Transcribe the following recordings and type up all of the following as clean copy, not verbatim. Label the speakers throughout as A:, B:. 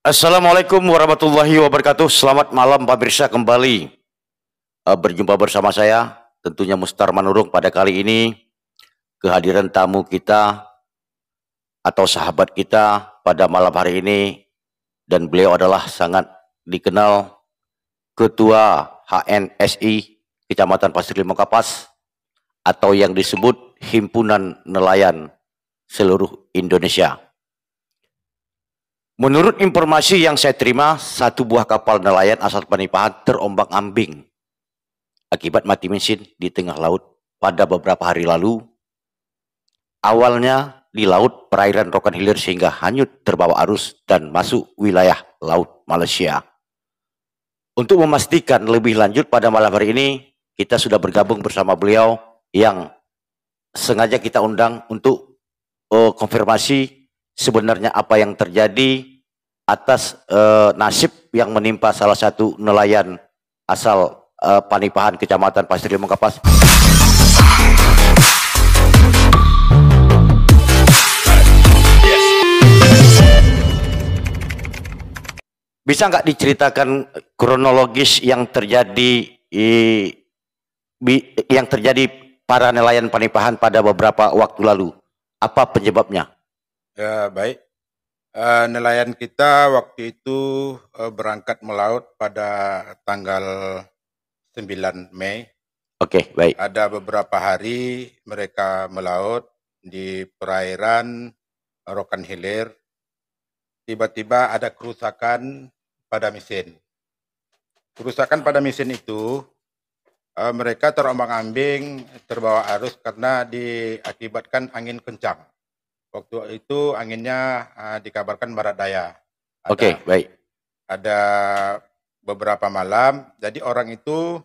A: Assalamualaikum warahmatullahi wabarakatuh. Selamat malam pemirsa, kembali berjumpa bersama saya, tentunya Mustar Manurung. Pada kali ini kehadiran tamu kita atau sahabat kita pada malam hari ini, dan beliau adalah sangat dikenal Ketua HNSI Kecamatan Pasir Limong Kapas, atau yang disebut Himpunan Nelayan Seluruh Indonesia. Menurut informasi yang saya terima, satu buah kapal nelayan asal Panipahan terombang-ambing akibat mati mesin di tengah laut pada beberapa hari lalu. Awalnya di laut perairan Rokan Hilir sehingga hanyut terbawa arus dan masuk wilayah laut Malaysia. Untuk memastikan lebih lanjut pada malam hari ini, kita sudah bergabung bersama beliau yang sengaja kita undang untuk konfirmasi sebenarnya apa yang terjadi atas nasib yang menimpa salah satu nelayan asal Panipahan Kecamatan Pasir Limong Kapas. Bisa nggak diceritakan kronologis yang terjadi para nelayan Panipahan pada beberapa waktu lalu? Apa penyebabnya?
B: Ya, baik. Nelayan kita waktu itu berangkat melaut pada tanggal 9 Mei.
A: Oke, baik.
B: Ada beberapa hari mereka melaut di perairan Rokan Hilir. Tiba-tiba ada kerusakan pada mesin. Kerusakan pada mesin itu mereka terombang-ambing, terbawa arus karena diakibatkan angin kencang. Waktu itu anginnya dikabarkan barat daya.
A: Oke, baik.
B: Ada beberapa malam, jadi orang itu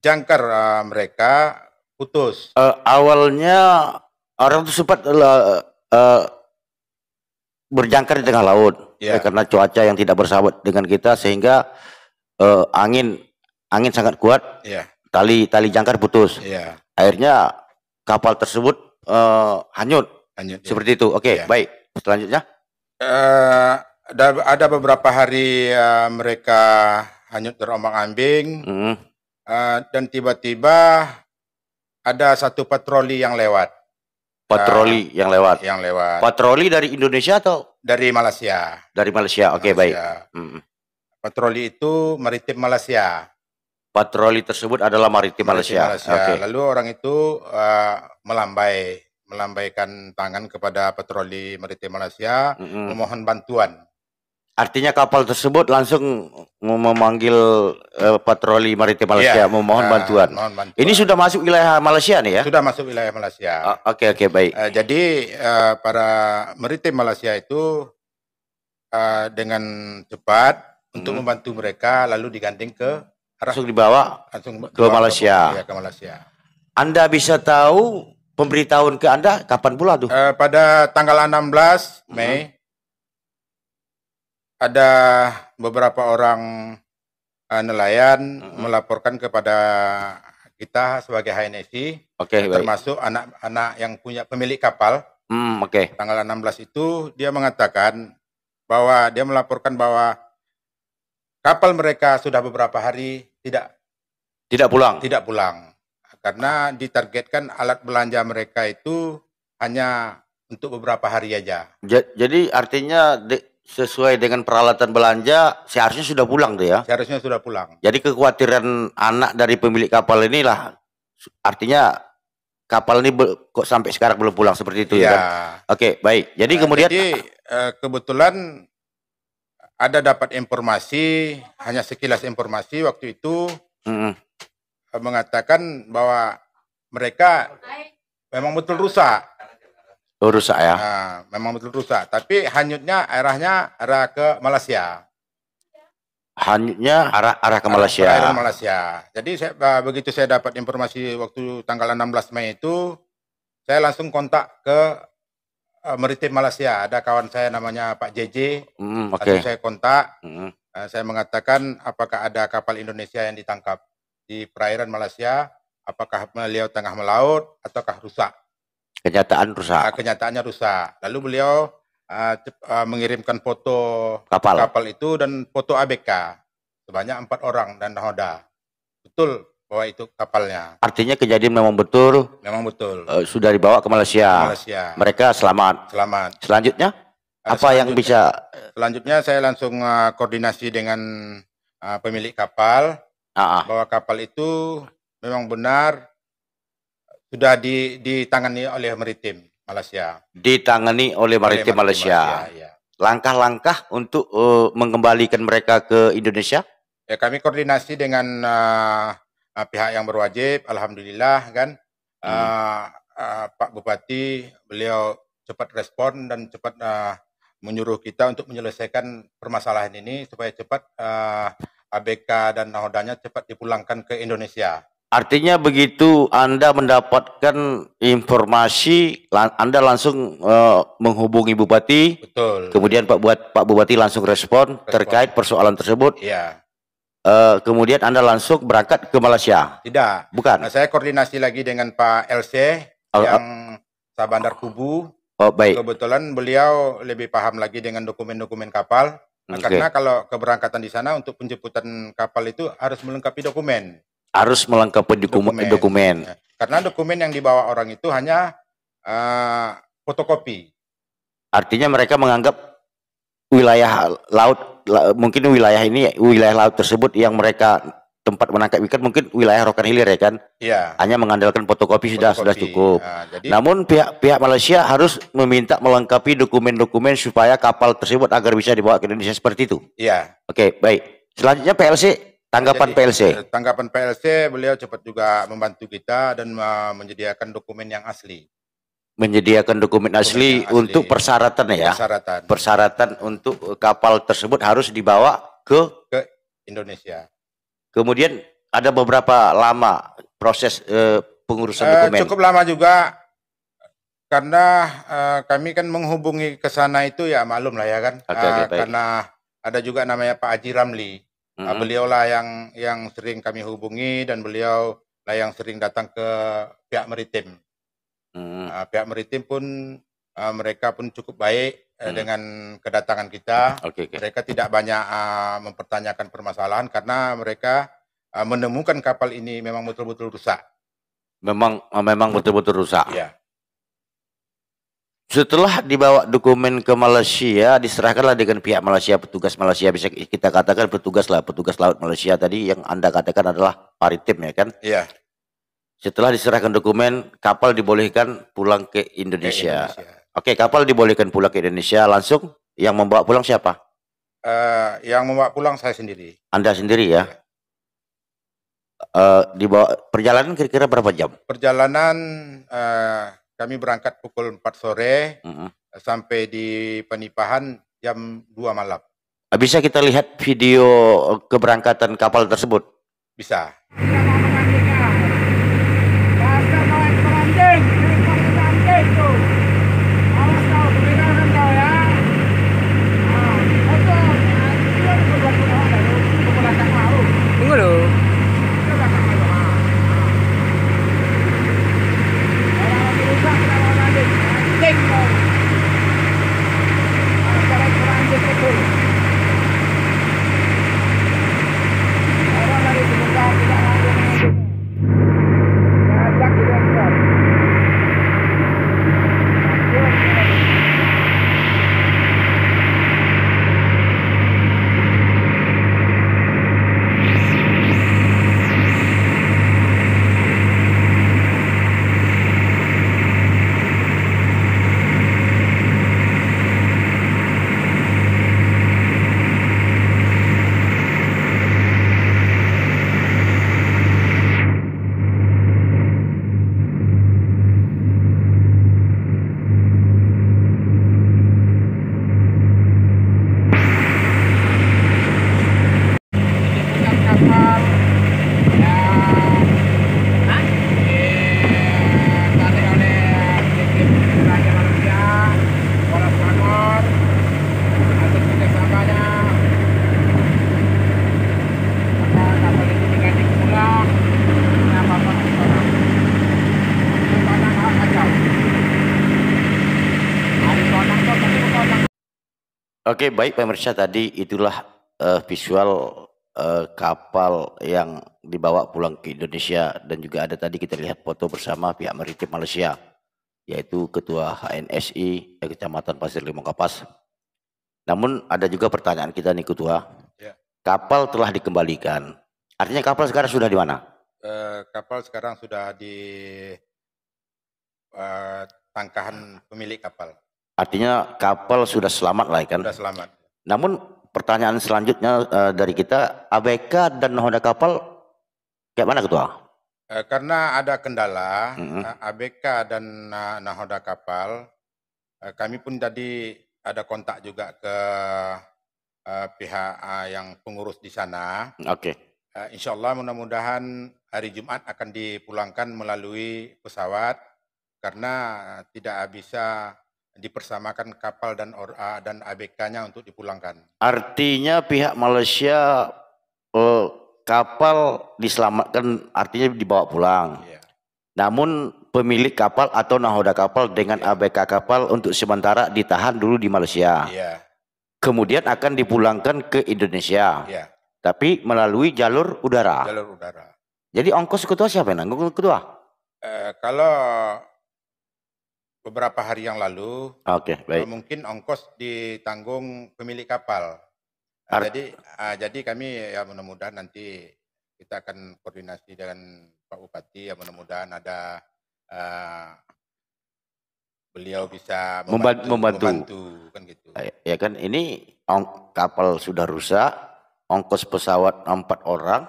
B: jangkar mereka putus.
A: Awalnya orang itu sempat berjangkar di tengah laut, karena cuaca yang tidak bersahabat dengan kita, sehingga angin sangat kuat. Tali jangkar putus. Akhirnya kapal tersebut hanyut seperti itu. Oke, baik. Selanjutnya
B: ada beberapa hari mereka hanyut terombang-ambing, dan tiba-tiba ada satu patroli yang lewat.
A: Yang lewat. Patroli dari Indonesia atau
B: dari Malaysia?
A: Dari Malaysia. Oke, baik.
B: Patroli itu maritim Malaysia.
A: Patroli tersebut adalah maritim Malaysia.
B: Okay. Lalu orang itu melambaikan tangan kepada patroli maritim Malaysia, memohon bantuan.
A: Artinya kapal tersebut langsung memanggil patroli maritim Malaysia, memohon bantuan. Ini sudah masuk wilayah Malaysia nih ya?
B: Sudah masuk wilayah Malaysia.
A: Oke, baik.
B: Jadi para maritim Malaysia itu dengan cepat untuk membantu mereka, lalu digandeng ke
A: langsung dibawa ke Malaysia.
B: Ke Malaysia.
A: Anda bisa tahu pemberitahuan ke Anda kapan pula tuh?
B: Pada tanggal 16 Mei ada beberapa orang nelayan melaporkan kepada kita sebagai HNSI, termasuk anak-anak yang punya pemilik kapal. Tanggal 16 itu dia mengatakan bahwa dia melaporkan bahwa kapal mereka sudah beberapa hari tidak pulang karena ditargetkan alat belanja mereka itu hanya untuk beberapa hari aja.
A: Jadi artinya sesuai dengan peralatan belanja seharusnya sudah pulang tuh ya?
B: Seharusnya sudah pulang.
A: Jadi kekhawatiran anak dari pemilik kapal inilah, artinya kapal ini kok sampai sekarang belum pulang, seperti itu ya kan? Oke, baik. Jadi kemudian
B: kebetulan ada dapat informasi, hanya sekilas informasi waktu itu, mengatakan bahwa mereka memang betul rusak.
A: Rusak ya?
B: Memang betul rusak, tapi hanyutnya arah ke Malaysia.
A: Hanyutnya arah ke Malaysia.
B: Perairan Malaysia. Jadi begitu saya dapat informasi waktu tanggal 16 Mei itu, saya langsung kontak ke maritim Malaysia. Ada kawan saya namanya Pak JJ. Lalu saya kontak. Saya mengatakan apakah ada kapal Indonesia yang ditangkap di perairan Malaysia, apakah beliau tengah melaut ataukah rusak.
A: Kenyataan rusak.
B: Kenyataannya rusak. Lalu beliau mengirimkan foto kapal itu dan foto ABK sebanyak 4 orang dan nahoda. Betul bahwa itu kapalnya.
A: Artinya kejadian memang betul.
B: Memang betul.
A: Sudah dibawa ke Malaysia. Mereka selamat. Selanjutnya apa yang bisa?
B: Selanjutnya saya langsung koordinasi dengan pemilik kapal bahwa kapal itu memang benar sudah ditangani oleh Maritim Malaysia. Ditangani oleh Maritim Malaysia.
A: Langkah-langkah untuk mengembalikan mereka ke Indonesia?
B: Ya, kami koordinasi dengan pihak yang berwajib. Alhamdulillah kan, Pak Bupati beliau cepat respon dan cepat menyuruh kita untuk menyelesaikan permasalahan ini supaya cepat ABK dan nahodanya cepat dipulangkan ke Indonesia.
A: Artinya begitu Anda mendapatkan informasi, Anda langsung menghubungi Bupati.
B: Betul.
A: Kemudian Pak Bupati langsung respon terkait persoalan tersebut.
B: Iya.
A: Kemudian Anda langsung berangkat ke Malaysia.
B: Tidak.
A: Bukan.
B: Nah, saya koordinasi lagi dengan Pak LC yang Sabandar Kubu.
A: Oh, baik.
B: Kebetulan beliau lebih paham lagi dengan dokumen-dokumen kapal. Karena kalau keberangkatan di sana untuk penjemputan kapal itu harus melengkapi dokumen.
A: Harus melengkapi dokumen.
B: Karena dokumen yang dibawa orang itu hanya fotokopi.
A: Artinya mereka menganggap wilayah laut, mungkin wilayah laut tersebut yang mereka tempat menangkap ikan mungkin wilayah Rokan Hilir ya kan?
B: Iya.
A: Hanya mengandalkan fotokopi sudah cukup. Namun pihak Malaysia harus meminta melengkapi dokumen-dokumen supaya kapal tersebut agar bisa dibawa ke Indonesia seperti itu.
B: Iya.
A: Oke, baik. Selanjutnya PLC. Tanggapan PLC.
B: Tanggapan PLC, beliau cepat juga membantu kita dan menyediakan dokumen yang asli.
A: Menyediakan dokumen asli untuk persyaratan ya. Persyaratan untuk kapal tersebut harus dibawa ke
B: Indonesia.
A: Kemudian ada beberapa lama proses pengurusan dokumen.
B: Cukup lama juga karena kami kan menghubungi ke sana itu ya maklum lah ya kan. Karena ada juga namanya Pak Haji Ramli. Beliaulah yang sering kami hubungi dan beliau lah yang sering datang ke pihak Maritim. Pihak Maritim pun mereka pun cukup baik dengan kedatangan kita. Mereka tidak banyak mempertanyakan permasalahan karena mereka menemukan kapal ini memang betul-betul rusak.
A: Memang betul-betul rusak.
B: Ya.
A: Setelah dibawa dokumen ke Malaysia, diserahkanlah dengan pihak Malaysia, petugas Malaysia, bisa kita katakan petugas laut Malaysia tadi yang Anda katakan adalah Maritim ya kan?
B: Iya.
A: Setelah diserahkan dokumen, kapal dibolehkan pulang ke Indonesia. Oke, kapal dibolehkan pulang ke Indonesia, langsung yang membawa pulang siapa?
B: Yang membawa pulang saya sendiri.
A: Anda sendiri ya? Dibawa perjalanan kira-kira berapa jam?
B: Perjalanan kami berangkat pukul 4 sore sampai di Penipahan jam 2 malam.
A: Bisa kita lihat video keberangkatan kapal tersebut?
B: Bisa.
A: Oke, baik pemirsa, tadi itulah visual kapal yang dibawa pulang ke Indonesia, dan juga ada tadi kita lihat foto bersama pihak maritim Malaysia, yaitu Ketua HNSI Kecamatan Pasir Limong Kapas. Namun ada juga pertanyaan kita nih Ketua, ya. Kapal telah dikembalikan, artinya kapal sekarang sudah di mana?
B: Kapal sekarang sudah di tangkahan pemilik kapal.
A: Artinya kapal sudah selamat lah kan? Sudah
B: selamat.
A: Namun pertanyaan selanjutnya dari kita, ABK dan nahoda kapal kayak mana Ketua?
B: Karena ada kendala, ABK dan nahoda kapal, kami pun tadi ada kontak juga ke pihak yang pengurus di sana.
A: Oke.
B: Insya Allah mudah-mudahan hari Jumat akan dipulangkan melalui pesawat, karena tidak bisa dipersamakan kapal dan ABK-nya untuk dipulangkan.
A: Artinya pihak Malaysia kapal diselamatkan, artinya dibawa pulang. Yeah. Namun pemilik kapal atau nahoda kapal dengan ABK kapal untuk sementara ditahan dulu di Malaysia. Yeah. Kemudian akan dipulangkan ke Indonesia. Yeah. Tapi melalui jalur udara.
B: Jalur udara.
A: Jadi ongkos Ketua siapa yang nanggung Ketua?
B: Kalau beberapa hari yang lalu, baik. Mungkin ongkos ditanggung pemilik kapal. Jadi kami ya mudah-mudahan nanti kita akan koordinasi dengan Pak Bupati, ya mudah-mudahan ada beliau bisa membantu kan gitu.
A: Ya kan, ini kapal sudah rusak, ongkos pesawat 4 orang,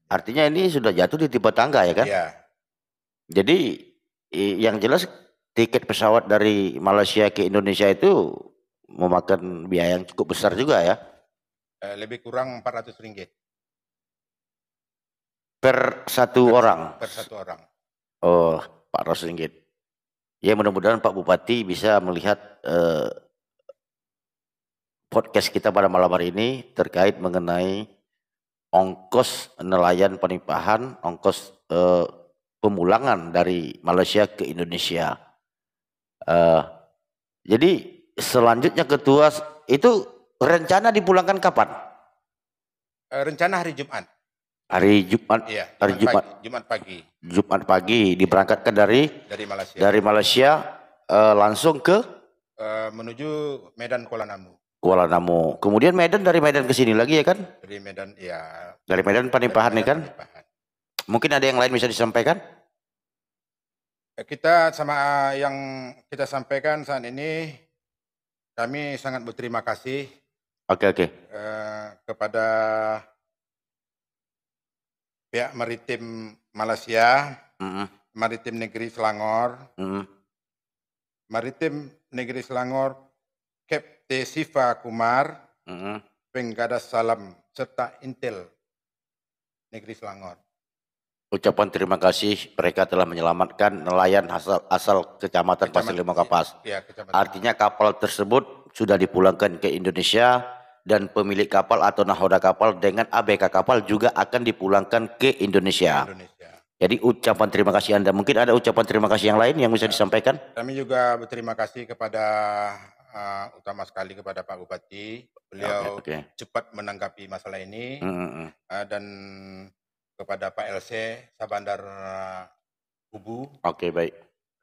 A: artinya ini sudah jatuh di tipe tangga ya kan? Iya. Jadi yang jelas tiket pesawat dari Malaysia ke Indonesia itu memakan biaya yang cukup besar juga ya?
B: Lebih kurang Rp400.
A: Per satu orang?
B: Per satu orang.
A: Oh, Rp400. Ya mudah-mudahan Pak Bupati bisa melihat podcast kita pada malam hari ini terkait mengenai ongkos nelayan penimpahan, ongkos pemulangan dari Malaysia ke Indonesia. Jadi selanjutnya Ketua, itu rencana dipulangkan kapan?
B: Rencana hari Jumat.
A: Hari Jumat.
B: Iya,
A: hari
B: Jumat pagi.
A: Jumat pagi diberangkatkan dari
B: Malaysia.
A: Dari Malaysia langsung ke
B: menuju Medan Kuala Namu.
A: Kuala Namu. Kemudian Medan, dari Medan ke sini lagi ya kan?
B: Dari Medan, ya.
A: Dari Medan Panimpahan ya kan? Mungkin ada yang lain bisa disampaikan?
B: Kita sama yang kita sampaikan saat ini, kami sangat berterima kasih.
A: Oke.
B: Kepada pihak maritim Malaysia, Maritim Negeri Selangor, Maritim Negeri Selangor, Kapten Siva Kumar, Penggadas Salam, serta Intel Negeri Selangor.
A: Ucapan terima kasih, mereka telah menyelamatkan nelayan asal Kecamatan Pasir Limong Kapas. Ya, artinya kapal tersebut sudah dipulangkan ke Indonesia, dan pemilik kapal atau nahoda kapal dengan ABK kapal juga akan dipulangkan ke Indonesia. Jadi ucapan terima kasih Anda. Mungkin ada ucapan terima kasih yang lain yang bisa disampaikan?
B: Kami juga berterima kasih kepada utama sekali kepada Pak Bupati. Beliau cepat menanggapi masalah ini, dan kepada Pak LC Sabandar Kubu.
A: Baik.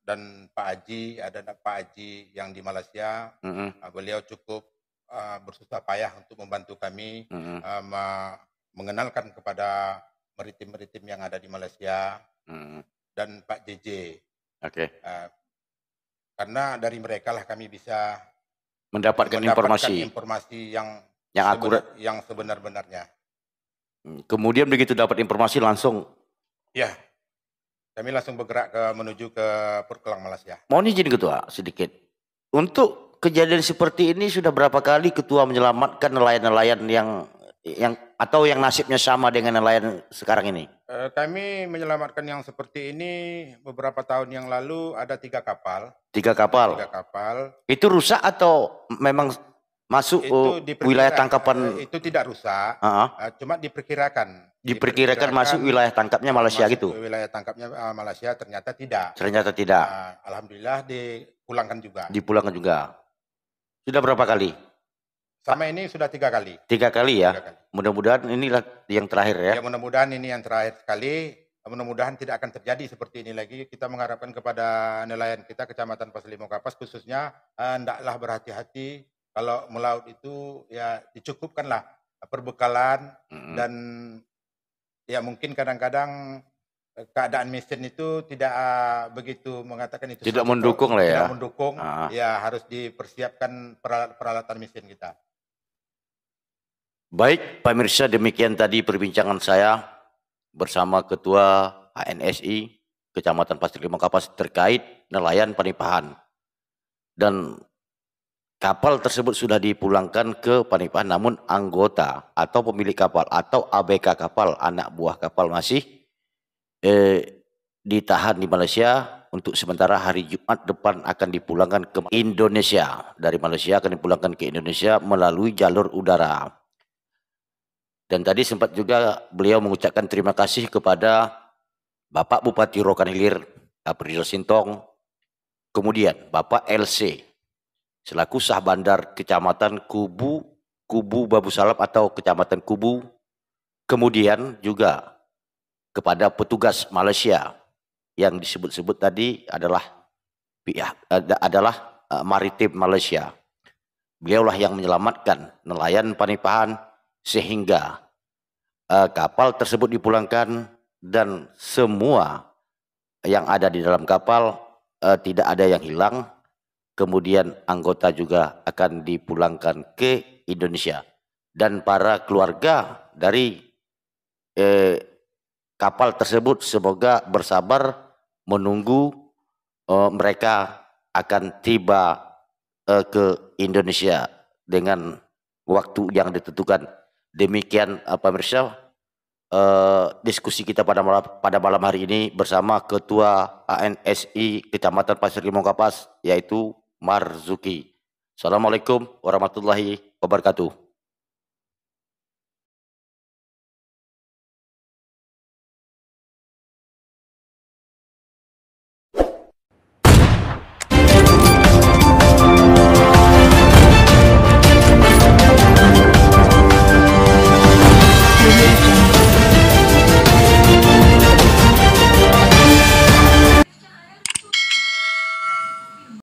B: Dan Pak Haji, ada Pak Haji yang di Malaysia. Beliau cukup bersusah payah untuk membantu kami mengenalkan kepada maritim-maritim yang ada di Malaysia, dan Pak JJ. Karena dari mereka lah kami bisa
A: mendapatkan informasi
B: yang
A: akurat,
B: yang sebenar-benarnya.
A: Kemudian begitu dapat informasi langsung,
B: ya, kami langsung bergerak menuju ke Port Klang Malaysia.
A: Mohon izin Ketua sedikit, untuk kejadian seperti ini sudah berapa kali Ketua menyelamatkan nelayan-nelayan yang atau yang nasibnya sama dengan nelayan sekarang ini?
B: Kami menyelamatkan yang seperti ini beberapa tahun yang lalu, ada 3 kapal.
A: 3 kapal?
B: 3 kapal.
A: Itu rusak atau memang masuk wilayah tangkapan?
B: Itu tidak rusak, cuma diperkirakan.
A: Diperkirakan masuk wilayah tangkapnya Malaysia gitu?
B: Wilayah tangkapnya Malaysia, ternyata tidak.
A: Ternyata tidak.
B: Alhamdulillah dipulangkan juga.
A: Dipulangkan juga. Sudah berapa kali?
B: Sama ini sudah 3 kali.
A: 3 kali ya? Mudah-mudahan inilah yang terakhir ya?
B: Ya mudah-mudahan ini yang terakhir sekali. Mudah-mudahan tidak akan terjadi seperti ini lagi. Kita mengharapkan kepada nelayan kita Kecamatan Pasir Limau Kapas khususnya hendaklah berhati-hati kalau melaut itu ya dicukupkanlah perbekalan dan ya mungkin kadang-kadang keadaan mesin itu tidak begitu mengatakan itu
A: tidak mendukung lah ya.
B: Tidak mendukung, ya harus dipersiapkan peralatan mesin kita.
A: Baik, pemirsa, demikian tadi perbincangan saya bersama Ketua HNSI Kecamatan Pasir Limau Kapas terkait nelayan Panipahan. Dan kapal tersebut sudah dipulangkan ke Panipahan, namun anggota atau pemilik kapal atau ABK kapal, anak buah kapal masih ditahan di Malaysia. Untuk sementara hari Jumat depan akan dipulangkan ke Indonesia. Dari Malaysia akan dipulangkan ke Indonesia melalui jalur udara. Dan tadi sempat juga beliau mengucapkan terima kasih kepada Bapak Bupati Rokan Hilir, April Sintong, kemudian Bapak LC, selaku Sah Bandar Kecamatan Kubu Babu Salap atau Kecamatan Kubu, kemudian juga kepada petugas Malaysia yang disebut-sebut tadi adalah Maritim Malaysia. Beliaulah yang menyelamatkan nelayan Panipahan sehingga kapal tersebut dipulangkan dan semua yang ada di dalam kapal tidak ada yang hilang. Kemudian anggota juga akan dipulangkan ke Indonesia. Dan para keluarga dari kapal tersebut semoga bersabar menunggu mereka akan tiba ke Indonesia dengan waktu yang ditentukan. Demikian pemirsa diskusi kita pada malam hari ini bersama Ketua HNSI Kecamatan Pasir Limau Kapas, yaitu Marzuki. Assalamualaikum warahmatullahi wabarakatuh.